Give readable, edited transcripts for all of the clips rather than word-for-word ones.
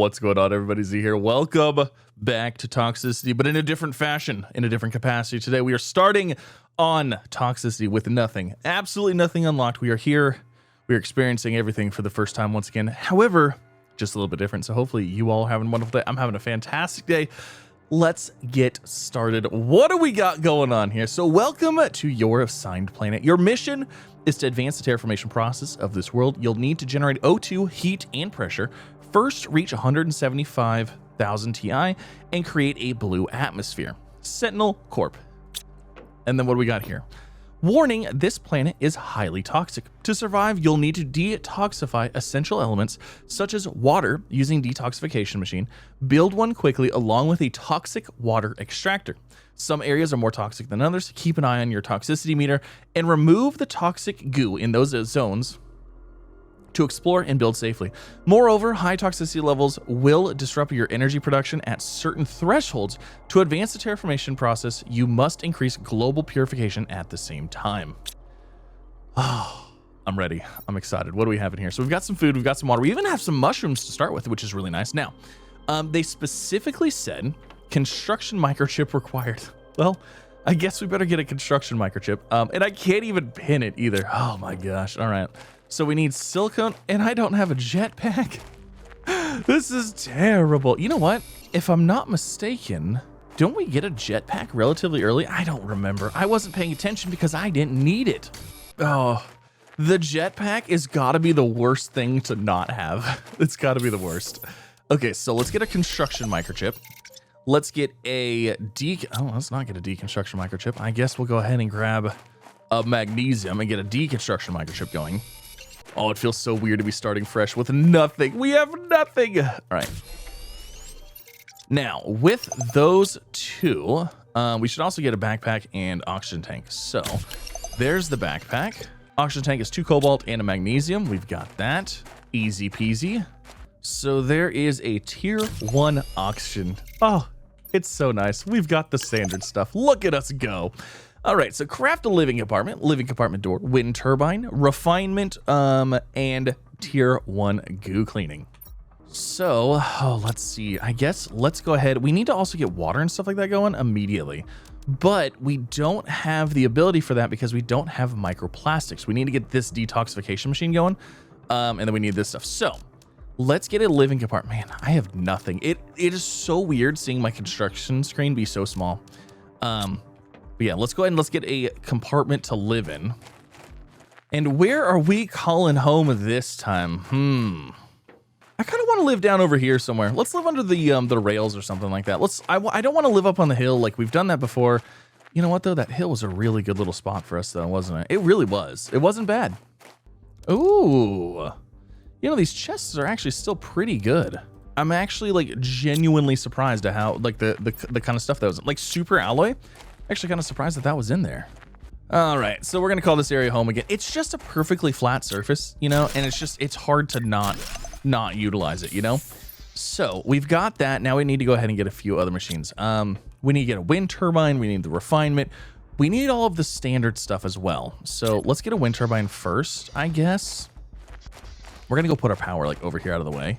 What's going on, everybody? Z here. Welcome back to Toxicity, but in a different fashion, in a different capacity. Today, we are starting on Toxicity with nothing, absolutely nothing unlocked. We are here. We are experiencing everything for the first time once again. However, just a little bit different. So hopefully you all are having a wonderful day. I'm having a fantastic day. Let's get started. What do we got going on here? So welcome to your assigned planet. Your mission is to advance the terraformation process of this world. You'll need to generate O2, heat, and pressure. First, reach 175,000 Ti and create a blue atmosphere. Sentinel Corp. And then what do we got here? Warning, this planet is highly toxic. To survive, you'll need to detoxify essential elements such as water using detoxification machine. Build one quickly along with a toxic water extractor. Some areas are more toxic than others. Keep an eye on your toxicity meter and remove the toxic goo in those zones to explore and build safely. Moreover, high toxicity levels will disrupt your energy production at certain thresholds. To advance the terraformation process, you must increase global purification at the same time. Oh, I'm ready. I'm excited. What do we have in here? So we've got some food, we've got some water. We even have some mushrooms to start with, which is really nice. Now, they specifically said construction microchip required. Well, I guess we better get a construction microchip. And I can't even pin it either. Oh my gosh. All right. So we need silicone, and I don't have a jetpack. This is terrible. You know what? If I'm not mistaken, don't we get a jetpack relatively early? I don't remember. I wasn't paying attention because I didn't need it. Oh, the jetpack is gotta be the worst thing to not have. It's gotta be the worst. Okay, so let's get a construction microchip. Let's get a let's not get a deconstruction microchip. I guess we'll go ahead and grab a magnesium and get a deconstruction microchip going. Oh, it feels so weird to be starting fresh with nothing. We have nothing. All right. Now, with those two, we should also get a backpack and oxygen tank. So there's the backpack. Oxygen tank is 2 cobalt and a magnesium. We've got that. Easy peasy. So there is a tier 1 oxygen. Oh, it's so nice. We've got the standard stuff. Look at us go. All right, so craft a living compartment door, wind turbine, refinement, and tier 1 goo cleaning. So, let's see. I guess let's go ahead. We need to also get water and stuff like that going immediately, but we don't have the ability for that because we don't have microplastics. We need to get this detoxification machine going, and then we need this stuff. So let's get a living compartment. Man, I have nothing. It is so weird seeing my construction screen be so small. But yeah, let's go ahead and let's get a compartment to live in. And where are we calling home this time? I kind of want to live down over here somewhere. Let's live under the rails or something like that. I don't want to live up on the hill like we've done that before. You know what though? That hill was a really good little spot for us though, wasn't it? It really was. It wasn't bad. Ooh. You know, these chests are actually still pretty good. I'm actually like genuinely surprised at how like the kind of stuff that was like super alloy. Actually kind of surprised that was in there. All right, so we're gonna call this area home again. It's just a perfectly flat surface, you know, and it's hard to not utilize it, you know. So we've got that. Now we need to go ahead and get a few other machines. We need to get a wind turbine. We need the refinement. We need all of the standard stuff as well. So let's get a wind turbine first, I guess. We're gonna go put our power like over here out of the way.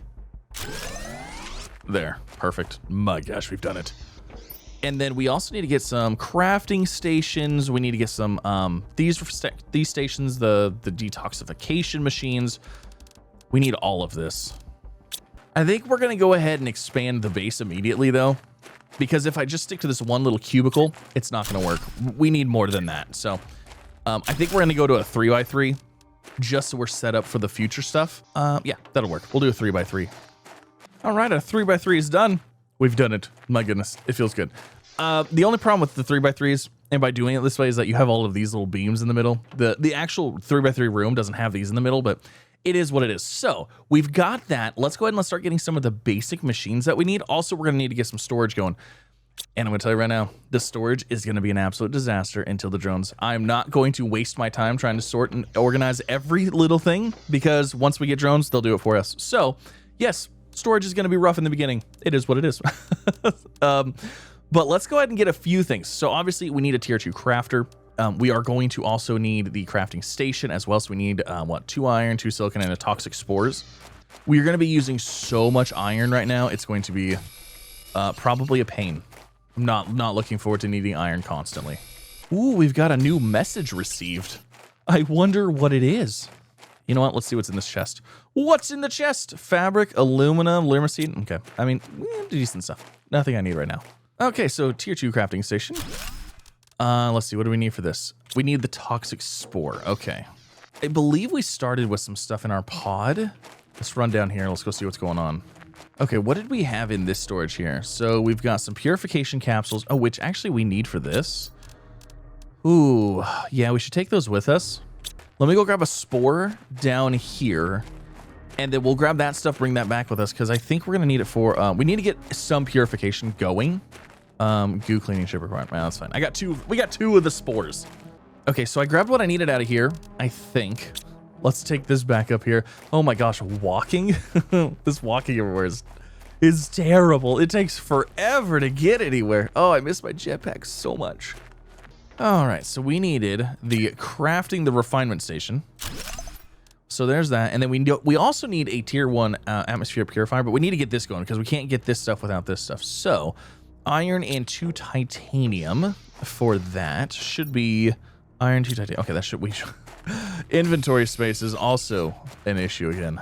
There, perfect. My gosh, we've done it. And then we also need to get some crafting stations. We need to get some these stations, the detoxification machines. We need all of this. I think we're gonna go ahead and expand the base immediately though, because if I just stick to this one little cubicle, it's not gonna work. We need more than that. So I think we're gonna go to a 3x3 just so we're set up for the future stuff. Yeah, that'll work. We'll do a 3x3. All right, a 3x3 is done. We've done it. My goodness, it feels good. The only problem with the 3x3s, and by doing it this way, is that you have all of these little beams in the middle. The actual 3x3 room doesn't have these in the middle, but it is what it is. So we've got that. Let's go ahead and let's start getting some of the basic machines that we need. Also, we're going to need to get some storage going. And I'm going to tell you right now, the storage is going to be an absolute disaster until the drones. I'm not going to waste my time trying to sort and organize every little thing, because once we get drones, they'll do it for us. So yes, storage is going to be rough in the beginning. It is what it is. But let's go ahead and get a few things. So obviously we need a tier 2 crafter. We are going to also need the crafting station as well. So we need 2 iron, 2 silicon, and a toxic spores. We're going to be using so much iron right now. It's going to be probably a pain. I'm not looking forward to needing iron constantly. Ooh, we've got a new message received. I wonder what it is. You know what? Let's see what's in this chest. What's in the chest? Fabric, aluminum, lirmacine. Okay. I mean, decent stuff. Nothing I need right now. Okay, so tier 2 crafting station. Let's see. What do we need for this? We need the toxic spore. Okay. I believe we started with some stuff in our pod. Let's run down here. Let's go see what's going on. Okay, what did we have in this storage here? So we've got some purification capsules. Oh, which actually we need for this. Ooh, yeah, we should take those with us. Let me go grab a spore down here, and then we'll grab that stuff, bring that back with us, because I think we're going to need it for, we need to get some purification going. Goo cleaning ship requirement. Man, that's fine. We got two of the spores. Okay, so I grabbed what I needed out of here, I think. Let's take this back up here. Oh my gosh, walking? This walking everywhere is terrible. It takes forever to get anywhere. Oh, I miss my jetpack so much. All right, so we needed the crafting the refinement station. So there's that. And then we also need a tier 1 atmosphere purifier, but we need to get this going because we can't get this stuff without this stuff. So iron and 2 titanium for that. Should be iron, 2 titanium. Okay, that should we inventory space is also an issue again.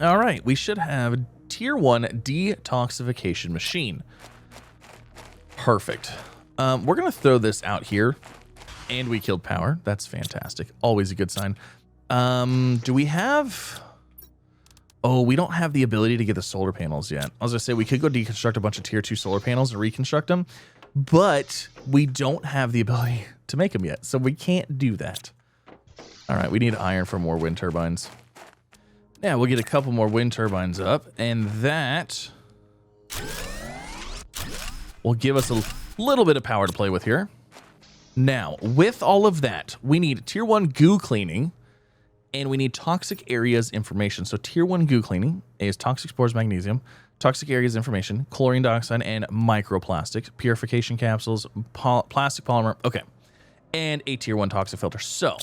All right, we should have tier 1 detoxification machine. Perfect. We're gonna throw this out here, and we killed power. That's fantastic. Always a good sign. Do we have? Oh, we don't have the ability to get the solar panels yet. I was gonna say we could go deconstruct a bunch of tier 2 solar panels and reconstruct them, but we don't have the ability to make them yet, so we can't do that. All right, we need iron for more wind turbines. Yeah, we'll get a couple more wind turbines up, and that will give us a little bit of power to play with here. Now, with all of that, we need tier 1 goo cleaning, and we need toxic areas information. So tier 1 goo cleaning is toxic spores, magnesium, toxic areas information, chlorine dioxide, and microplastics, purification capsules, plastic polymer. Okay, and a tier 1 toxic filter. So,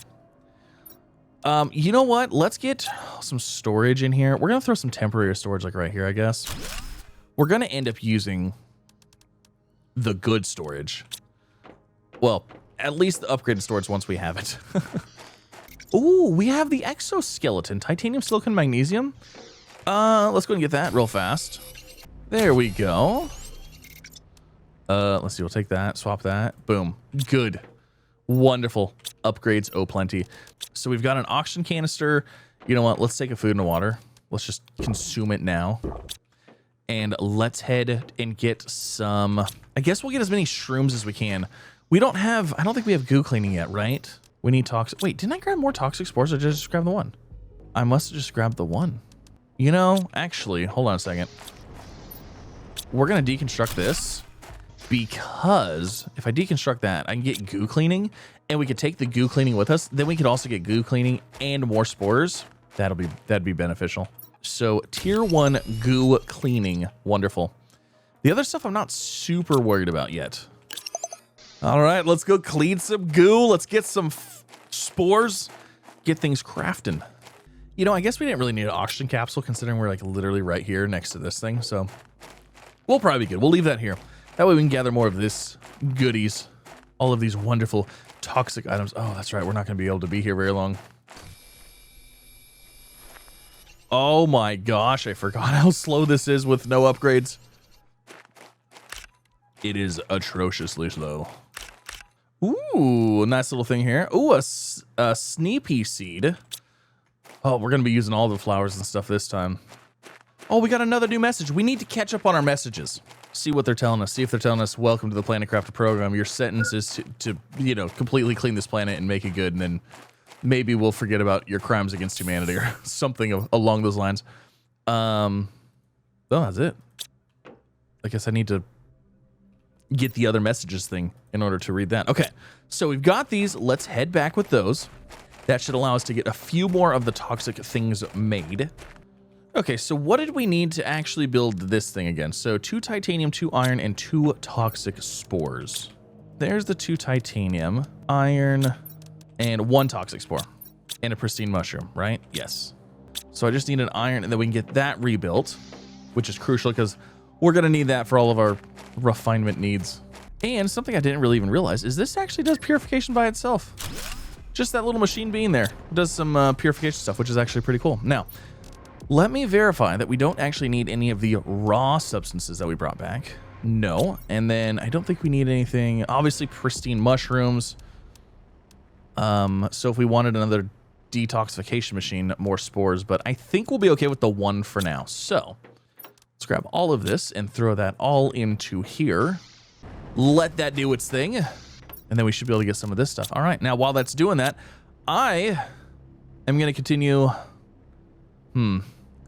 you know what? Let's get some storage in here. We're gonna throw some temporary storage like right here, I guess. We're gonna end up using the good storage. Well, at least the upgraded storage once we have it. Ooh, we have the exoskeleton, titanium, silicon, magnesium. Let's go and get that real fast. There we go. Let's see, we'll take that, swap that, boom, good. Wonderful, upgrades, oh plenty. So we've got an oxygen canister. You know what, let's take a food and water. Let's just consume it now. And let's head and get some, I guess we'll get as many shrooms as we can. We don't have, I don't think we have goo cleaning yet, right? We need toxic, wait, didn't I grab more toxic spores or did I just grab the one? I must have just grabbed the one. You know, actually, hold on a second. We're gonna deconstruct this because if I deconstruct that, I can get goo cleaning and we could take the goo cleaning with us. Then we could also get goo cleaning and more spores. That'd be beneficial. So tier 1 goo cleaning, wonderful. The other stuff I'm not super worried about yet. All right, let's go clean some goo. Let's get some spores, get things crafting. You know, I guess we didn't really need an oxygen capsule considering we're like literally right here next to this thing. So we'll probably be good. We'll leave that here. That way we can gather more of this goodies, all of these wonderful toxic items. Oh, that's right. We're not going to be able to be here very long. Oh my gosh, I forgot how slow this is with no upgrades. It is atrociously slow. Ooh, nice little thing here. Ooh, a sneaky seed. Oh, we're going to be using all the flowers and stuff this time. Oh, we got another new message. We need to catch up on our messages. See what they're telling us. See if they're telling us, welcome to the Planet Crafter program. Your sentence is to you know, completely clean this planet and make it good, and then maybe we'll forget about your crimes against humanity or something along those lines. Oh, that's it. I guess I need to get the other messages thing in order to read that. Okay, so we've got these. Let's head back with those. That should allow us to get a few more of the toxic things made. Okay, so what did we need to actually build this thing again? So 2 titanium, 2 iron, and 2 toxic spores. There's the 2 titanium, iron, and 1 toxic spore, and a pristine mushroom, right? Yes. So I just need an iron, and then we can get that rebuilt, which is crucial because we're going to need that for all of our refinement needs. And something I didn't really even realize is this actually does purification by itself. Just that little machine being there does some purification stuff, which is actually pretty cool. Now, let me verify that we don't actually need any of the raw substances that we brought back. No. And then I don't think we need anything. Obviously, pristine mushrooms. So if we wanted another detoxification machine, more spores, but I think we'll be okay with the one for now. So let's grab all of this and throw that all into here. Let that do its thing. And then we should be able to get some of this stuff. All right. Now, while that's doing that, I am going to continue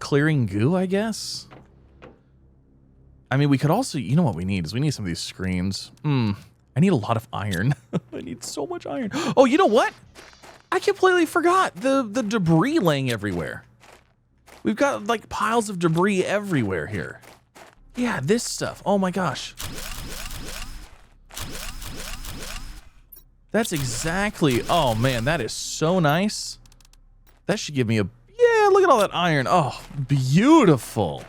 clearing goo, I guess. I mean, we could also, you know what we need is we need some of these screens. I need a lot of iron. I need so much iron. Oh, you know what? I completely forgot the debris laying everywhere. We've got like piles of debris everywhere here. Yeah, this stuff. Oh my gosh. That's exactly, oh man, that is so nice. That should give me a, yeah, look at all that iron. Oh, beautiful.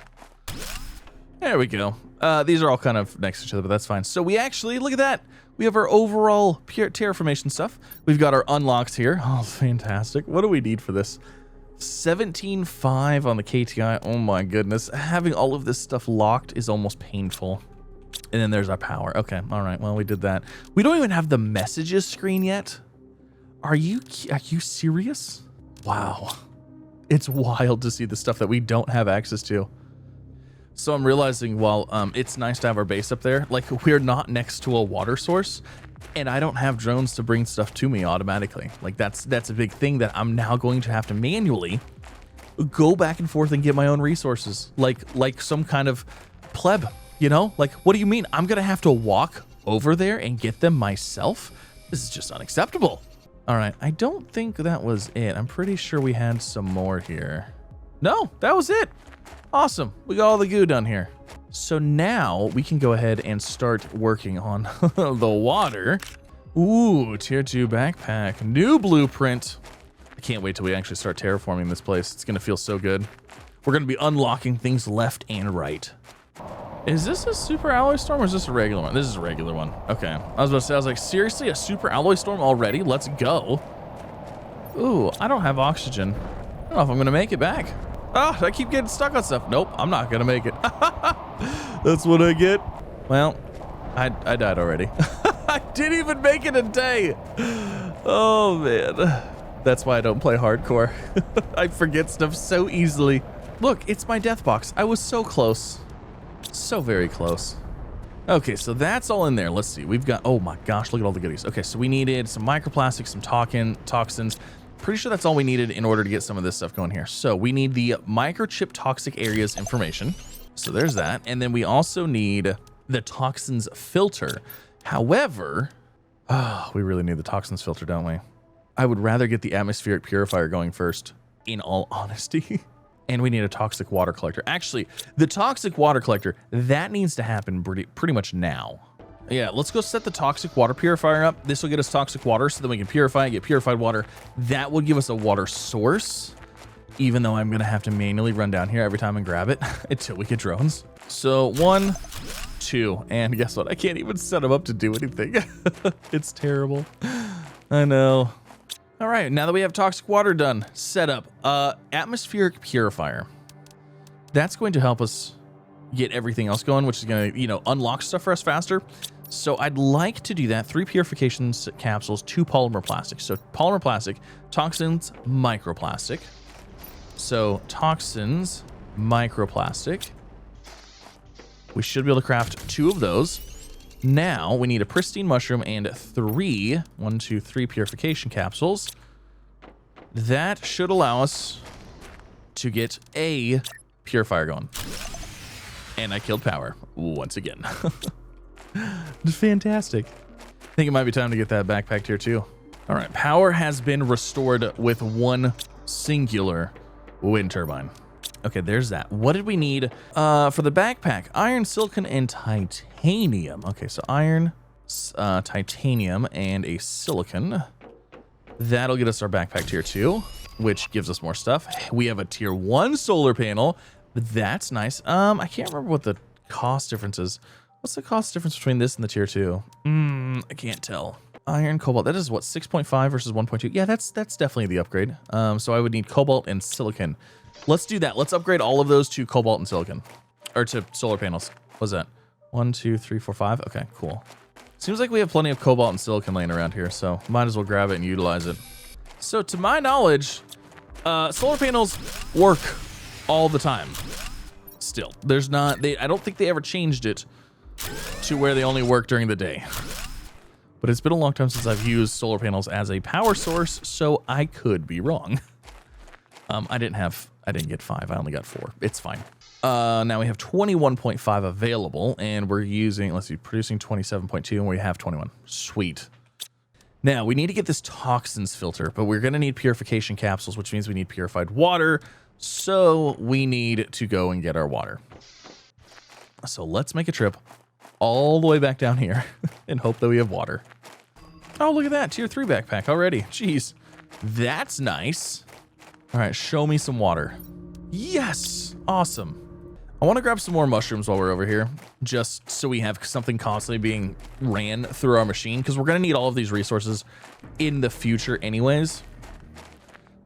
There we go. These are all kind of next to each other, but that's fine. So we actually, look at that. We have our overall terraformation stuff. We've got our unlocks here. Oh, fantastic. What do we need for this? 17.5 on the KTI. Oh my goodness. Having all of this stuff locked is almost painful. And then there's our power. Okay. All right. Well, we did that. We don't even have the messages screen yet. Are you serious? Wow. It's wild to see the stuff that we don't have access to. So I'm realizing while it's nice to have our base up there, like we're not next to a water source and I don't have drones to bring stuff to me automatically. Like that's a big thing that I'm now going to have to manually go back and forth and get my own resources. Like some kind of pleb, you know? Like, what do you mean? I'm going to have to walk over there and get them myself? This is just unacceptable. All right. I don't think that was it. I'm pretty sure we had some more here. No, that was it. Awesome. We got all the goo done here. So now we can go ahead and start working on the water. Ooh, tier 2 backpack. New blueprint. I can't wait till we actually start terraforming this place. It's going to feel so good. We're going to be unlocking things left and right. Is this a super alloy storm or is this a regular one? This is a regular one. Okay. I was about to say, I was like, seriously, a super alloy storm already? Let's go. Ooh, I don't have oxygen. I don't know if I'm going to make it back. Oh, I keep getting stuck on stuff. Nope, I'm not gonna make it. That's what I get. Well, I died already. I didn't even make it a day. Oh man. That's why I don't play hardcore. I forget stuff so easily. Look, it's my death box. I was so close. So very close. Okay, so that's all in there. Let's see. We've got, oh my gosh, look at all the goodies. Okay, so we needed some microplastics, some toxins. Pretty sure that's all we needed in order to get some of this stuff going here. So we need the microchip toxic areas information. So there's that. And then we also need the toxins filter. However, we really need the toxins filter, don't we? I would rather get the atmospheric purifier going first, in all honesty. And we need a toxic water collector. Actually, the toxic water collector, that needs to happen pretty much now. Yeah, let's go set the toxic water purifier up. This will get us toxic water so that we can purify and get purified water. That will give us a water source, even though I'm going to have to manually run down here every time and grab it until we get drones. So 1, 2, and guess what? I can't even set them up to do anything. It's terrible. I know. All right, now that we have toxic water done, set up atmospheric purifier. That's going to help us get everything else going, which is going to, you know, unlock stuff for us faster. So I'd like to do that. 3 purification capsules, 2 polymer plastics. So polymer plastic, toxins, microplastic. So toxins, microplastic. We should be able to craft 2 of those. Now we need a pristine mushroom and 3 purification capsules. That should allow us to get a purifier going. And I killed power once again. Fantastic. I think it might be time to get that backpack tier 2. All right, power has been restored with 1 singular wind turbine. Okay, there's that. What did we need for the backpack? Iron, silicon, and titanium. Okay, so iron, titanium, and a silicon. That'll get us our backpack tier 2. which gives us more stuff. We have a tier 1 solar panel. That's nice. I can't remember what the cost difference is. What's the cost difference between this and the tier 2? I can't tell. Iron, cobalt. That is what, 6.5 versus 1.2. Yeah, that's definitely the upgrade. So I would need cobalt and silicon. Let's do that. Let's upgrade all of those to cobalt and silicon, or to solar panels. What's that? 1, 2, 3, 4, 5. Okay, cool. Seems like we have plenty of cobalt and silicon laying around here, so might as well grab it and utilize it. So to my knowledge, solar panels work all the time. Still, there's not. I don't think they ever changed it to where they only work during the day. But it's been a long time since I've used solar panels as a power source, so I could be wrong. I didn't get 5. I only got 4. It's fine. Now we have 21.5 available, and we're using, let's see, producing 27.2, and we have 21. Sweet. Now we need to get this toxins filter, but we're going to need purification capsules, which means we need purified water. So we need to go and get our water. So let's make a trip all the way back down here and hope that we have water. Oh, look at that. Tier 3 backpack already. Jeez. That's nice. All right, show me some water. Yes. Awesome. I want to grab some more mushrooms while we're over here, just so we have something constantly being ran through our machine, because we're going to need all of these resources in the future anyways.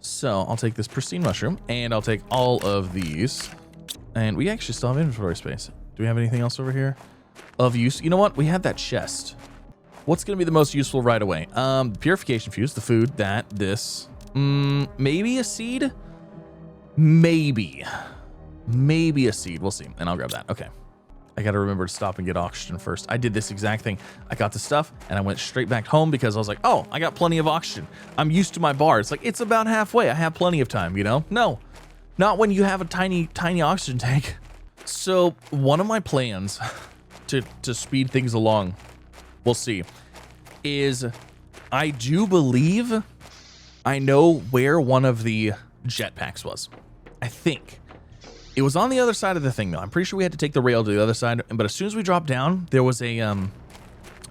So I'll take this pristine mushroom, and I'll take all of these. And we actually still have inventory space. Do we have anything else over here of use? You know what? We have that chest. What's going to be the most useful right away? Purification fuse, the food, this. Maybe a seed? Maybe a seed. We'll see. And I'll grab that. Okay. I got to remember to stop and get oxygen first. I did this exact thing. I got the stuff and I went straight back home because I was like, oh, I got plenty of oxygen. I'm used to my bar. It's like, it's about halfway. I have plenty of time, you know? No, not when you have a tiny oxygen tank. So one of my plans to speed things along, we'll see, is I do believe I know where one of the jetpacks was. I think it was on the other side of the thing, though. I'm pretty sure we had to take the rail to the other side. But as soon as we dropped down, there was a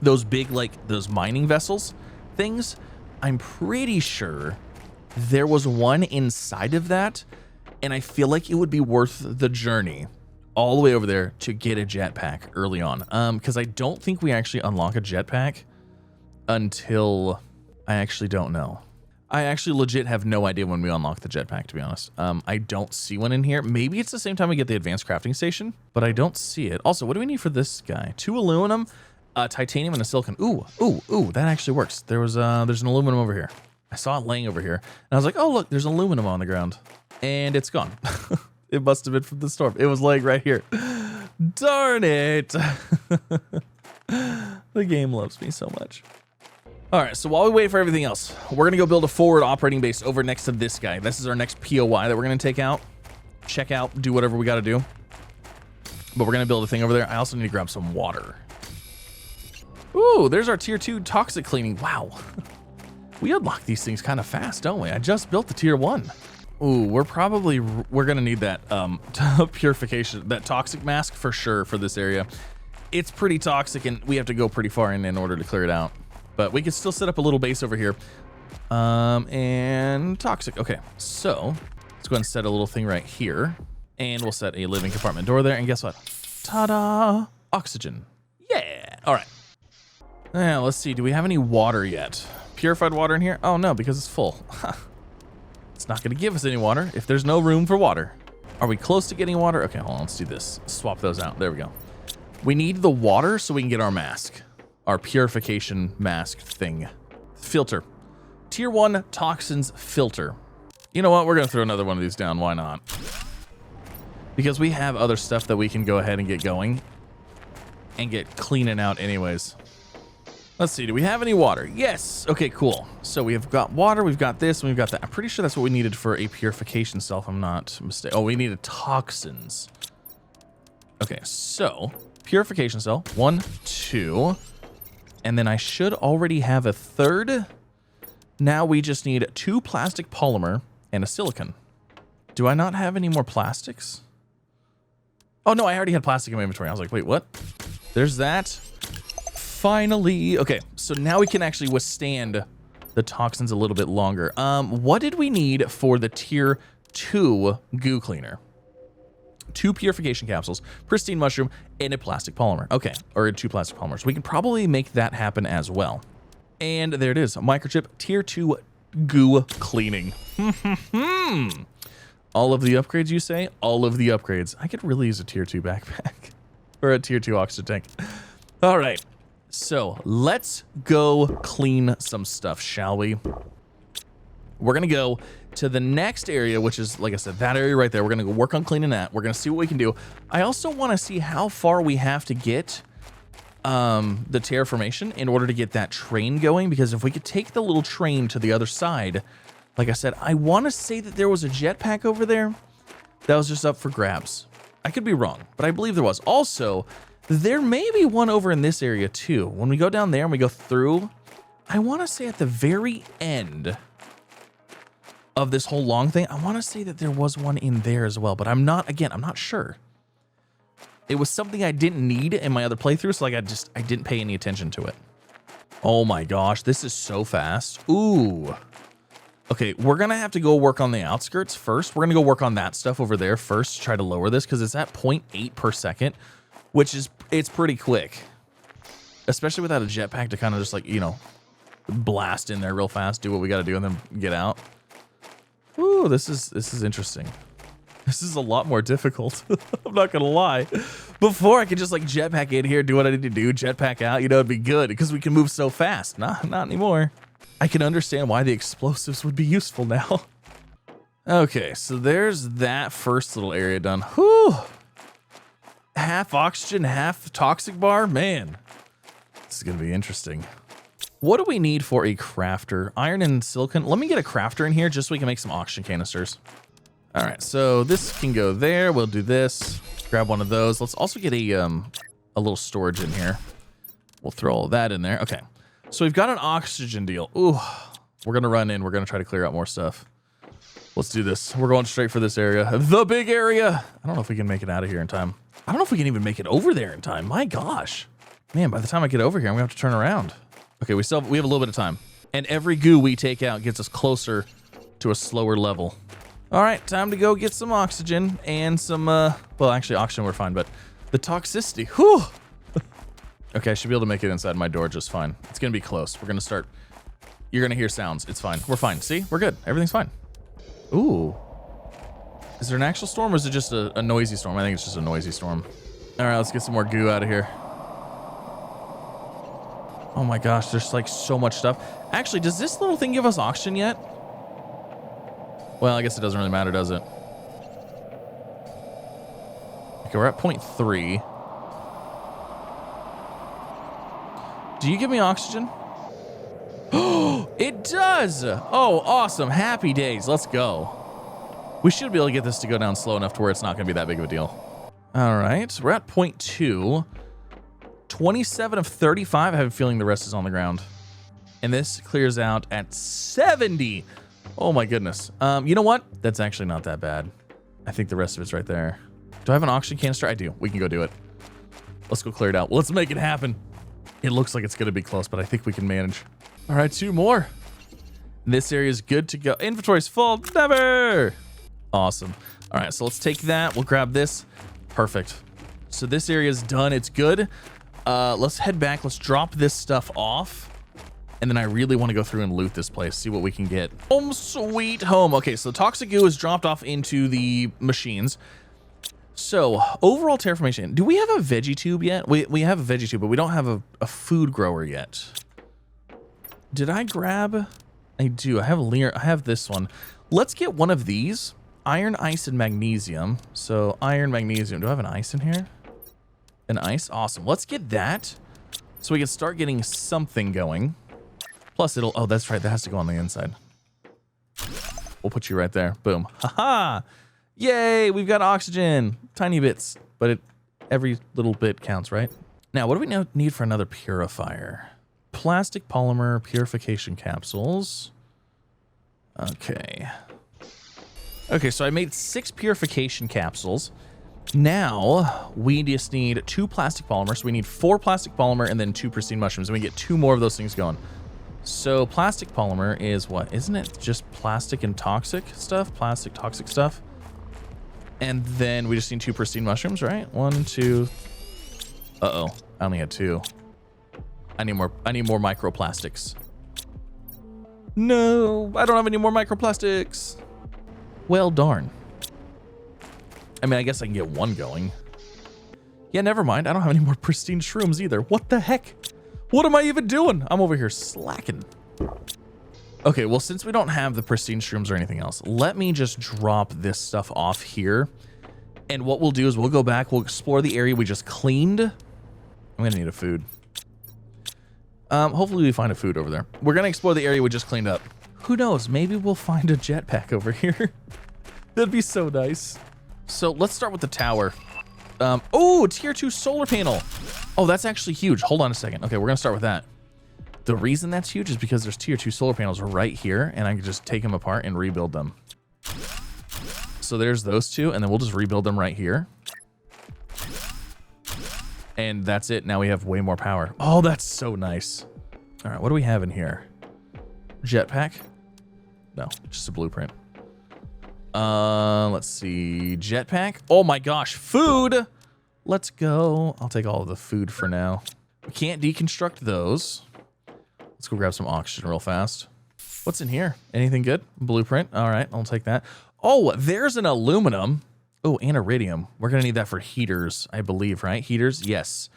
those big, like, those mining vessels things. I'm pretty sure there was one inside of that, and I feel like it would be worth the journey all the way over there to get a jetpack early on. Because I don't think we actually unlock a jetpack until, I actually don't know. I actually legit have no idea when we unlock the jetpack, to be honest. I don't see one in here. Maybe it's the same time we get the advanced crafting station, but I don't see it. Also, what do we need for this guy? 2 aluminum, titanium, and a silicon. Ooh, that actually works. There's an aluminum over here. I saw it laying over here, and I was like, oh, look, there's aluminum on the ground, and it's gone. It must have been from the storm. It was laying right here. Darn it. The game loves me so much. All right, so while we wait for everything else, we're going to go build a forward operating base over next to this guy. This is our next POI that we're going to take out, check out, do whatever we got to do. But we're going to build a thing over there. I also need to grab some water. Ooh, there's our tier 2 toxic cleaning. Wow. We unlock these things kind of fast, don't we? I just built the tier 1. Ooh, we're going to need that purification, that toxic mask for sure for this area. It's pretty toxic and we have to go pretty far in order to clear it out. But we can still set up a little base over here. And toxic. Okay, so let's go ahead and set a little thing right here. And we'll set a living compartment door there. And guess what? Ta-da! Oxygen. Yeah! All right. Now, let's see. Do we have any water yet? Purified water in here? Oh, no, because it's full. It's not going to give us any water if there's no room for water. Are we close to getting water? Okay, hold on. Let's do this. Swap those out. There we go. We need the water so we can get our mask. Our purification mask thing. Filter. Tier 1 toxins filter. You know what? We're going to throw another one of these down. Why not? Because we have other stuff that we can go ahead and get going and get cleaning out anyways. Let's see. Do we have any water? Yes. Okay, cool. So we have got water. We've got this. And we've got that. I'm pretty sure that's what we needed for a purification cell, if I'm not mistaken. Oh, we needed toxins. Okay, so purification cell. 1, 2. And then I should already have a third. Now we just need 2 plastic polymer and a silicon. Do I not have any more plastics? Oh, no, I already had plastic in my inventory. I was like, wait, what? There's that. Finally. Okay, so now we can actually withstand the toxins a little bit longer. What did we need for the tier 2 goo cleaner? 2 purification capsules, pristine mushroom, and a plastic polymer. Okay, or 2 plastic polymers. We can probably make that happen as well. And there it is, microchip tier 2 goo cleaning. All of the upgrades, you say? All of the upgrades. I could really use a tier 2 backpack or a tier 2 oxygen tank. All right, so let's go clean some stuff, shall we? We're gonna go to the next area, which is, like I said, that area right there. We're gonna go work on cleaning that. We're gonna see what we can do. I also want to see how far we have to get the terraformation in order to get that train going, because if we could take the little train to the other side, like I said, I want to say that there was a jetpack over there that was just up for grabs. I could be wrong, but I believe there was. Also, there may be one over in this area too. When we go down there and we go through, I want to say at the very end of this whole long thing, I want to say that there was one in there as well, but I'm not sure. It was something I didn't need in my other playthrough, so like I didn't pay any attention to it. Oh my gosh, this is so fast. Ooh. Okay, we're gonna have to go work on the outskirts first. We're gonna go work on that stuff over there first to try to lower this, because it's at 0.8 per second, which is, it's pretty quick. Especially without a jetpack to kind of just like, you know, blast in there real fast, do what we gotta do, and then get out. Ooh, this is interesting. This is a lot more difficult. I'm not gonna lie. Before I could just like jetpack in here, do what I need to do, jetpack out, you know, it'd be good because we can move so fast. Not anymore. I can understand why the explosives would be useful now. Okay, so there's that first little area done. Whew. Half oxygen, half toxic bar. Man, this is gonna be interesting. What do we need for a crafter? Iron and silicon. Let me get a crafter in here just so we can make some oxygen canisters. All right, so this can go there. We'll do this. Grab one of those. Let's also get a little storage in here. We'll throw all of that in there. Okay, so we've got an oxygen deal. Ooh, we're gonna run in. We're gonna try to clear out more stuff. Let's do this. We're going straight for this area, the big area. I don't know if we can make it out of here in time. I don't know if we can even make it over there in time. My gosh, man! By the time I get over here, I'm gonna have to turn around. Okay, we have a little bit of time, and every goo we take out gets us closer to a slower level. All right, time to go get some oxygen and some, well, actually oxygen we're fine, but the toxicity, whew. Okay, I should be able to make it inside my door just fine. It's gonna be close. We're gonna start, you're gonna hear sounds. It's fine, we're fine. See, we're good, everything's fine. Ooh, is there an actual storm or is it just a noisy storm? I think it's just a noisy storm. All right, let's get some more goo out of here. Oh my gosh, there's like so much stuff. Actually, does this little thing give us oxygen yet? Well, I guess it doesn't really matter, does it? Okay, we're at 0.3. Do you give me oxygen? Oh, it does! Oh, awesome. Happy days. Let's go. We should be able to get this to go down slow enough to where it's not going to be that big of a deal. All right, we're at 0.2. 27 of 35. I have a feeling the rest is on the ground. And this clears out at 70. Oh my goodness. You know what? That's actually not that bad. I think the rest of it's right there. Do I have an oxygen canister? I do. We can go do it. Let's go clear it out. Let's make it happen. It looks like it's going to be close, but I think we can manage. All right, 2 more. This area is good to go. Inventory's full. Never. Awesome. All right, so let's take that. We'll grab this. Perfect. So this area is done. It's good. Let's head back. Let's drop this stuff off. And then I really want to go through and loot this place, see what we can get. Home sweet home. Okay, so toxic goo is dropped off into the machines. So overall terraformation. Do we have a veggie tube yet? We have a veggie tube, but we don't have a food grower yet. Did I grab? I do. I have this one. Let's get one of these. Iron, ice, and magnesium. So iron, magnesium. Do I have an ice in here? An ice? Awesome. Let's get that so we can start getting something going. Plus it'll, oh, that's right. That has to go on the inside. We'll put you right there. Boom. Haha. Yay. We've got oxygen. Tiny bits, but every little bit counts, right? Now, what do we now need for another purifier? Plastic polymer purification capsules. Okay. Okay, so I made 6 purification capsules. Now we just need 2 plastic polymers. So we need 4 plastic polymer and then 2 pristine mushrooms, and we get 2 more of those things going. So plastic polymer is what? Isn't it just plastic and toxic stuff? Plastic, toxic stuff. And then we just need 2 pristine mushrooms, right? 1, 2. Uh-oh, I only had 2. I need more microplastics. No, I don't have any more microplastics. Well, darn. I mean, I guess I can get 1 going. Yeah, never mind. I don't have any more pristine shrooms either. What the heck? What am I even doing? I'm over here slacking. Okay, well, since we don't have the pristine shrooms or anything else, let me just drop this stuff off here. And what we'll do is we'll go back, we'll explore the area we just cleaned. I'm gonna need a food. Hopefully we find a food over there. We're gonna explore the area we just cleaned up. Who knows, maybe we'll find a jetpack over here. That'd be so nice. So let's start with the tower. Oh, tier 2 solar panel. Oh, that's actually huge. Hold on a second. Okay, we're gonna start with that. The reason that's huge is because there's tier 2 solar panels right here, and I can just take them apart and rebuild them. So there's those 2, and then we'll just rebuild them right here. And that's it. Now we have way more power. Oh, that's so nice. All right, what do we have in here? Jetpack? No, just a blueprint. Let's see. Jetpack. Oh my gosh, food. Let's go. I'll take all of the food for now. We can't deconstruct those. Let's go grab some oxygen real fast. What's in here? Anything good? Blueprint. All right, I'll take that. Oh, there's an aluminum. Oh, and iridium. We're gonna need that for heaters, I believe, right? Heaters, yes.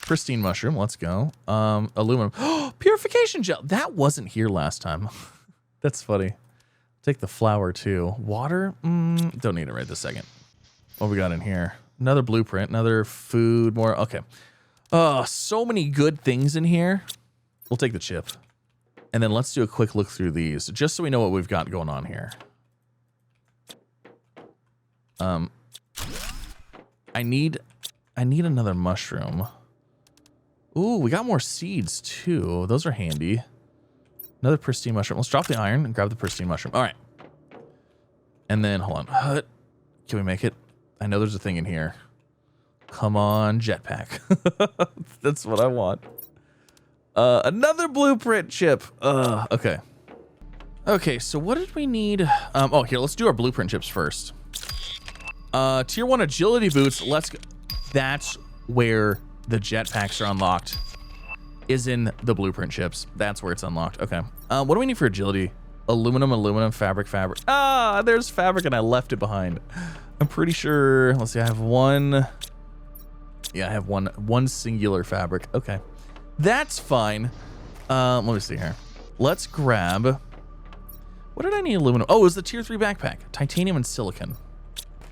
Pristine mushroom, let's go. Aluminum. Oh, purification gel. That wasn't here last time. That's funny. Take the flour too. Water? Don't need it right this second. What we got in here? Another blueprint, another food, more. Okay. So many good things in here. We'll take the chip. And then let's do a quick look through these, just so we know what we've got going on here. I need another mushroom. Ooh, we got more seeds too. Those are handy. Another pristine mushroom. Let's drop the iron and grab the pristine mushroom. All right. And then, hold on. Can we make it? I know there's a thing in here. Come on, jetpack. That's what I want. Another blueprint chip. Okay. Okay, so what did we need? Oh, here, let's do our blueprint chips first. Tier 1 agility boots. Let's go. That's where the jetpacks are unlocked. Is in the blueprint chips. That's where it's unlocked. Okay. What do we need for agility? Aluminum, fabric. Ah, there's fabric and I left it behind. I'm pretty sure. Let's see. I have one. Yeah, I have one singular fabric. Okay. That's fine. Let me see here. Let's grab. What did I need aluminum? Oh, it was the tier 3 backpack. Titanium and silicon.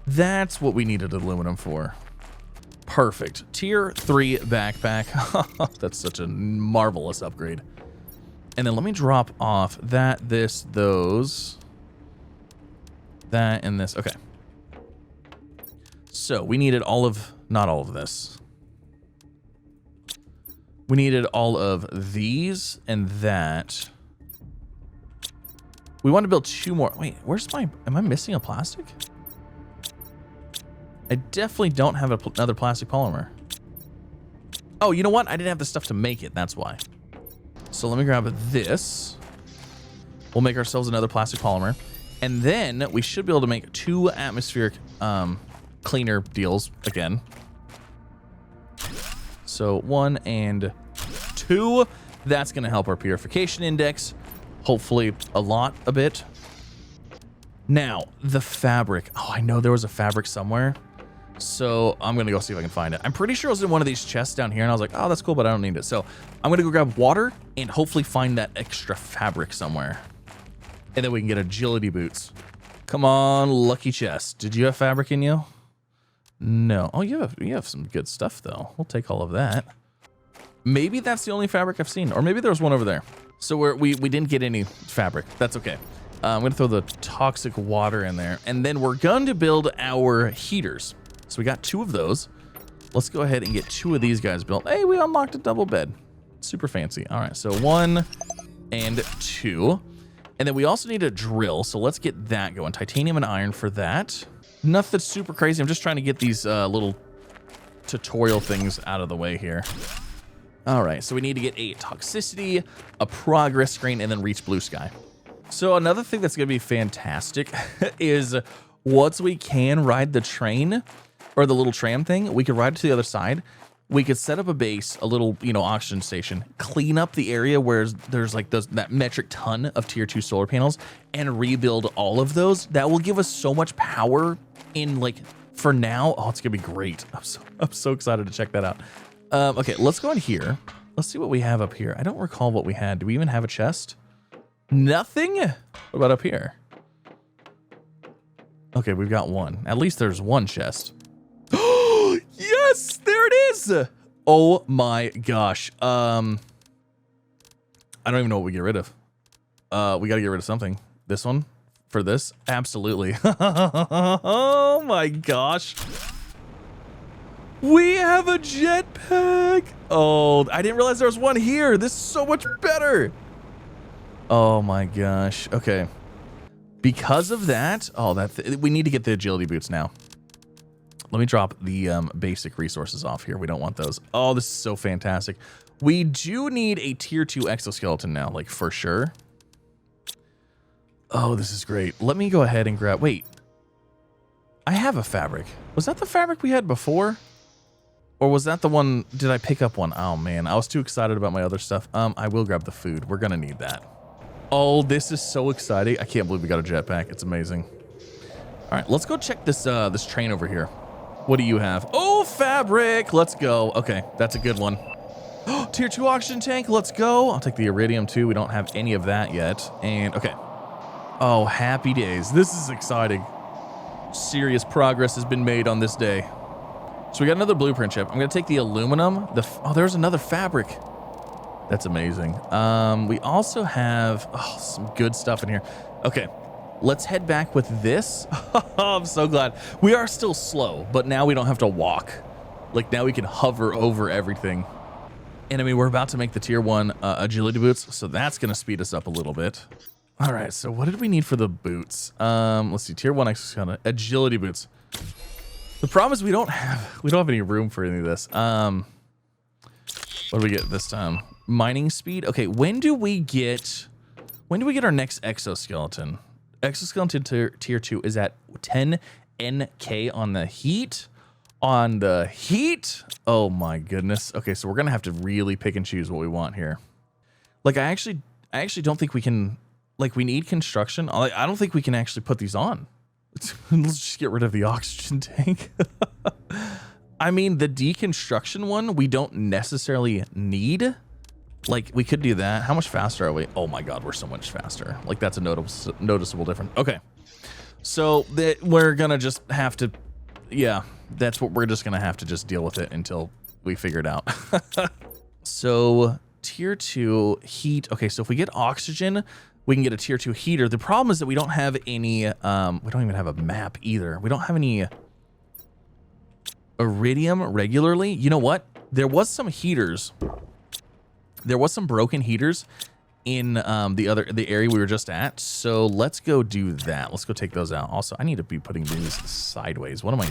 That's what we needed aluminum for. Perfect. Tier 3 backpack. That's such a marvelous upgrade. And then let me drop off that, this, those. That, and this. Okay. So we needed all of, not all of this. We needed all of these and that. We want to build 2 more. Wait, where's my, am I missing a plastic? I definitely don't have another plastic polymer. Oh, you know what? I didn't have the stuff to make it. That's why. So let me grab this. We'll make ourselves another plastic polymer. And then we should be able to make 2 atmospheric cleaner deals again. So 1 and 2. That's going to help our purification index. Hopefully a bit. Now, the fabric. Oh, I know there was a fabric somewhere. So I'm going to go see if I can find it. I'm pretty sure it was in one of these chests down here. And I was like, oh, that's cool, but I don't need it. So I'm going to go grab water and hopefully find that extra fabric somewhere. And then we can get agility boots. Come on, lucky chest. Did you have fabric in you? No. Oh, you have some good stuff, though. We'll take all of that. Maybe that's the only fabric I've seen. Or maybe there was one over there. So we didn't get any fabric. That's okay. I'm going to throw the toxic water in there. And then we're going to build our heaters. So we got 2 of those. Let's go ahead and get 2 of these guys built. Hey, we unlocked a double bed. Super fancy. All right, so 1 and 2. And then we also need a drill. So let's get that going. Titanium and iron for that. Nothing super crazy. I'm just trying to get these little tutorial things out of the way here. All right, so we need to get a toxicity, a progress screen, and then reach blue sky. So another thing that's going to be fantastic is once we can ride the train or the little tram thing, we could ride to the other side. We could set up a base, a little, oxygen station, clean up the area where there's like that metric ton of tier 2 solar panels and rebuild all of those. That will give us so much power in like for now. Oh, it's going to be great. I'm so excited to check that out. Okay, let's go in here. Let's see what we have up here. I don't recall what we had. Do we even have a chest? Nothing? What about up here? Okay, we've got one. At least there's one chest. Yes, there it is. Oh my gosh. I don't even know what we get rid of. We got to get rid of something. This one for this? Absolutely. Oh my gosh. We have a jetpack. Oh, I didn't realize there was one here. This is so much better. Oh my gosh. Okay. Because of that, we need to get the agility boots now. Let me drop the basic resources off here. We don't want those. Oh, this is so fantastic. We do need a tier 2 exoskeleton now, like for sure. Oh, this is great. Let me go ahead and grab, wait. I have a fabric. Was that the fabric we had before? Or was that the one, did I pick up one? Oh man, I was too excited about my other stuff. I will grab the food. We're gonna need that. Oh, this is so exciting. I can't believe we got a jetpack. It's amazing. All right, let's go check this this train over here. What do you have? Oh, fabric. Let's go. Okay, that's a good one. Tier 2 oxygen tank. Let's go. I'll take the iridium too. We don't have any of that yet. And okay. Oh, happy days. This is exciting. Serious progress has been made on this day. So we got another blueprint chip. I'm going to take the aluminum. Oh, there's another fabric. That's amazing. We also have some good stuff in here. Okay, let's head back with this. I'm so glad. We are still slow, but now we don't have to walk. Like now we can hover over everything. And I mean, we're about to make the tier 1 agility boots, so that's going to speed us up a little bit. All right, so what did we need for the boots? Let's see, tier 1 exoskeleton, agility boots. The problem is we don't have any room for any of this. What do we get this time? Mining speed. Okay, when do we get our next exoskeleton? Exoskeleton tier 2 is at 10 NK on the heat. Oh my goodness. Okay, so we're gonna have to really pick and choose what we want here. Like I actually don't think we can. Like we need construction. I don't think we can actually put these on. Let's just get rid of the oxygen tank. I mean, the deconstruction one, we don't necessarily need. Like, we could do that. How much faster are we? Oh my God, we're so much faster. Like, that's a noticeable difference. Okay. So, we're gonna just have to, yeah, that's what we're just gonna have to just deal with it until we figure it out. So, tier 2 heat. Okay, so if we get oxygen, we can get a tier 2 heater. The problem is that we don't have any, we don't even have a map either. We don't have any iridium regularly. You know what? There was some heaters. There was some broken heaters in the area we were just at. So let's go do that. Let's go take those out. Also, I need to be putting these sideways. What am I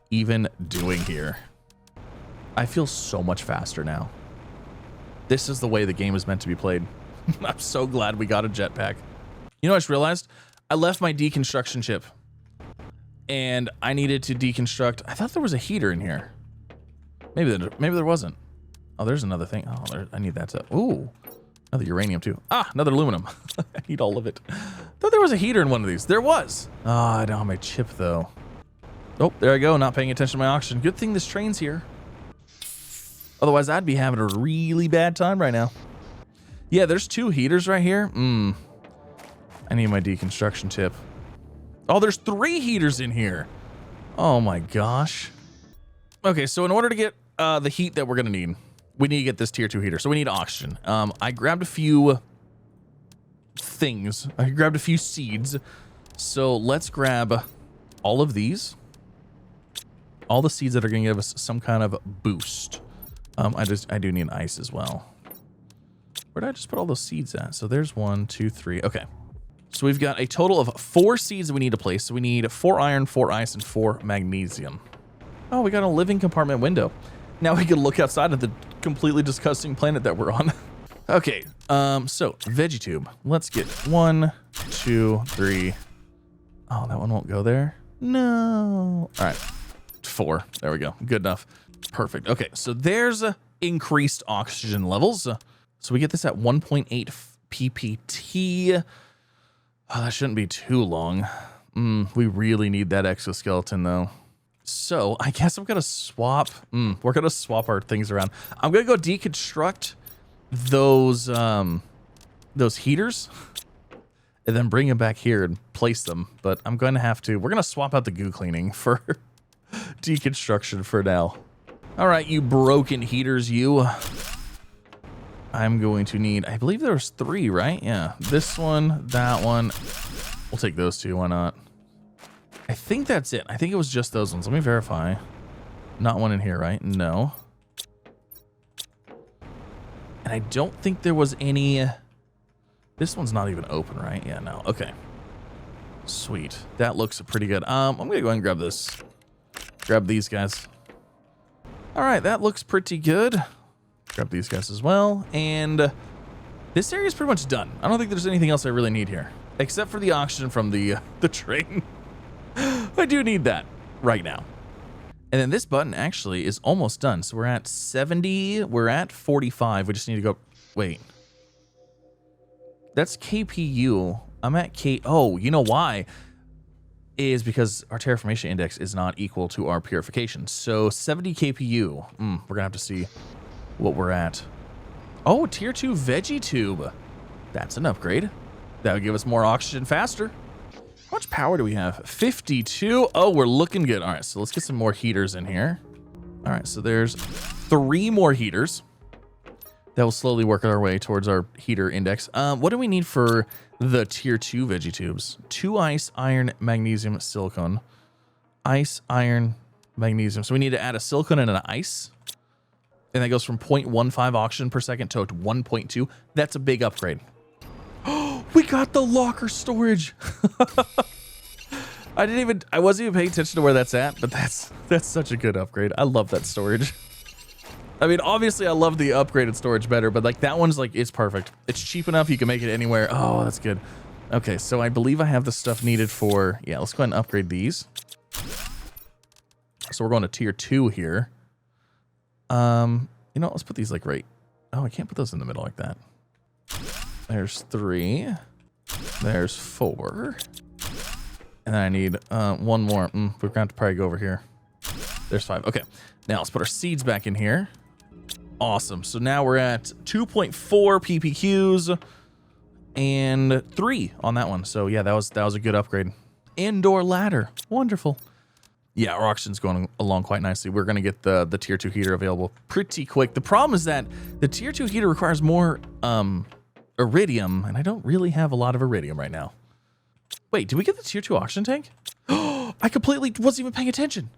even doing here? I feel so much faster now. This is the way the game is meant to be played. I'm so glad we got a jetpack. You know, I just realized I left my deconstruction chip and I needed to deconstruct. I thought there was a heater in here. Maybe there wasn't. Oh, there's another thing. Oh, I need that stuff. Ooh, another uranium too. Ah, another aluminum. I need all of it. Thought there was a heater in one of these. There was. Oh, I don't have my chip though. Oh, there I go. Not paying attention to my oxygen. Good thing this train's here. Otherwise, I'd be having a really bad time right now. Yeah, there's 2 heaters right here. I need my deconstruction tip. Oh, there's 3 heaters in here. Oh my gosh. Okay, so in order to get the heat that we're gonna need, we need to get this tier 2 heater. So we need oxygen. I grabbed a few things. I grabbed a few seeds. So let's grab all of these. All the seeds that are gonna give us some kind of boost. I do need ice as well. Where did I just put all those seeds at? So there's 1, 2, 3. Okay. So we've got a total of 4 seeds that we need to place. So we need 4 iron, 4 ice, and 4 magnesium. Oh, we got a living compartment window. Now we can look outside of the completely disgusting planet that we're on. Okay, so VeggieTube. Let's get 1, 2, 3. Oh, that one won't go there. No. All right, 4. There we go. Good enough. Perfect. Okay, so there's increased oxygen levels. So we get this at 1.8 ppt. Oh, that shouldn't be too long. We really need that exoskeleton though. So I guess I'm gonna swap. We're gonna swap our things around. I'm gonna go deconstruct those heaters and then bring them back here and place them. But I'm gonna have to. We're gonna swap out the goo cleaning for deconstruction for now. All right, you broken heaters, you. I'm going to need. I believe there's 3, right? Yeah, this one, that one. We'll take those 2. Why not? I think that's it. I think it was just those ones. Let me verify. Not one in here, right? No. And I don't think there was any. This one's not even open, right? Yeah, no. Okay. Sweet. That looks pretty good. I'm gonna go ahead and grab this. Grab these guys. All right, that looks pretty good. Grab these guys as well. And this area is pretty much done. I don't think there's anything else I really need here, except for the oxygen from the train. I do need that right now. And then this button actually is almost done. So we're at 70. We're at 45. We just need to go. Wait. That's KPU. I'm at K. Oh, you know why? Is because our terraformation index is not equal to our purification. So 70 KPU. We're going to have to see what we're at. Oh, tier 2 VeggieTube. That's an upgrade. That would give us more oxygen faster. How much power do we have? 52. Oh, we're looking good. All right, so let's get some more heaters in here. All right, so there's 3 more heaters. That will slowly work our way towards our heater index. What do we need for the tier 2 VeggieTubes? 2 ice, iron, magnesium, silicone. Ice, iron, magnesium. So we need to add a silicone and an ice. And that goes from 0.15 oxygen per second to 1.2. That's a big upgrade. We got the locker storage. I wasn't even paying attention to where that's at, but that's such a good upgrade. I love that storage. I mean, obviously I love the upgraded storage better, but like that one's like, it's perfect. It's cheap enough. You can make it anywhere. Oh, that's good. Okay. So I believe I have the stuff needed for, yeah, let's go ahead and upgrade these. So we're going to tier 2 here. You know, let's put these like right. Oh, I can't put those in the middle like that. There's 3. There's 4. And then I need 1 more. We're going to have to probably go over here. There's 5. Okay. Now let's put our seeds back in here. Awesome. So now we're at 2.4 PPQs and 3 on that one. So yeah, that was a good upgrade. Indoor ladder. Wonderful. Yeah, our oxygen's going along quite nicely. We're going to get the tier 2 heater available pretty quick. The problem is that the tier 2 heater requires more iridium, and I don't really have a lot of iridium right now. Wait, did we get the tier 2 oxygen tank? Oh, I completely wasn't even paying attention.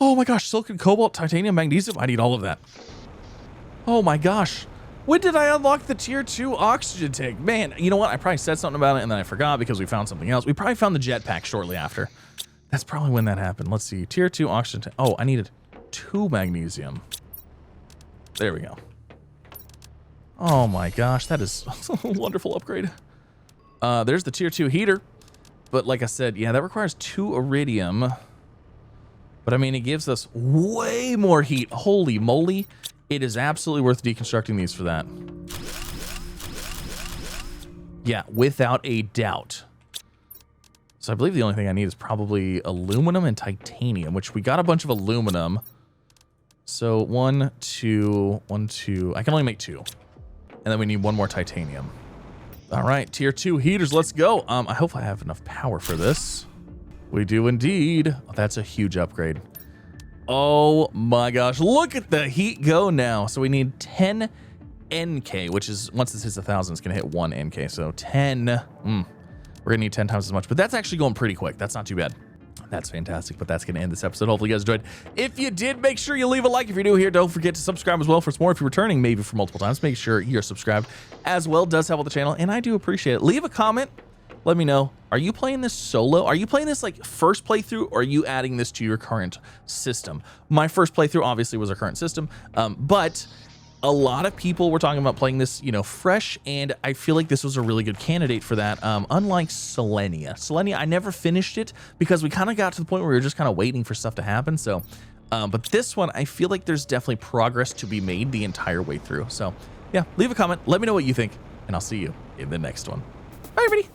Oh my gosh, silicon, cobalt, titanium, magnesium. I need all of that. Oh my gosh. When did I unlock the tier 2 oxygen tank? Man, you know what? I probably said something about it and then I forgot because we found something else. We probably found the jetpack shortly after. That's probably when that happened. Let's see. Tier 2 oxygen tank. Oh, I needed 2 magnesium. There we go. Oh my gosh, that is a wonderful upgrade. There's the tier 2 heater. But like I said, yeah, that requires 2 iridium. But I mean, it gives us way more heat. Holy moly. It is absolutely worth deconstructing these for that. Yeah, without a doubt. So I believe the only thing I need is probably aluminum and titanium, which we got a bunch of aluminum. So 1, 2, 1, 2. I can only make 2. And then we need 1 more titanium. All right, tier 2 heaters, let's go. I hope I have enough power for this. We do indeed. Oh, that's a huge upgrade. Oh my gosh, look at the heat go now. So we need 10 NK, which is, once this hits 1,000, it's gonna hit 1 NK. So 10, we're gonna need 10 times as much, but that's actually going pretty quick. That's not too bad. That's fantastic, but that's gonna end this episode. Hopefully you guys enjoyed. If you did, make sure you leave a like. If you're new here, don't forget to subscribe as well for some more. If you're returning, maybe for multiple times, make sure you're subscribed as well. Does help with the channel, and I do appreciate it. Leave a comment let me know. Are you playing this solo? Are you playing this like first playthrough, or are you adding this to your current system? My first playthrough obviously was our current system, but a lot of people were talking about playing this, you know, fresh, and I feel like this was a really good candidate for that. Unlike Selenia, I never finished it because we kind of got to the point where we were just kind of waiting for stuff to happen. So, but this one, I feel like there's definitely progress to be made the entire way through. So yeah, leave a comment, let me know what you think, and I'll see you in the next one. Bye, everybody.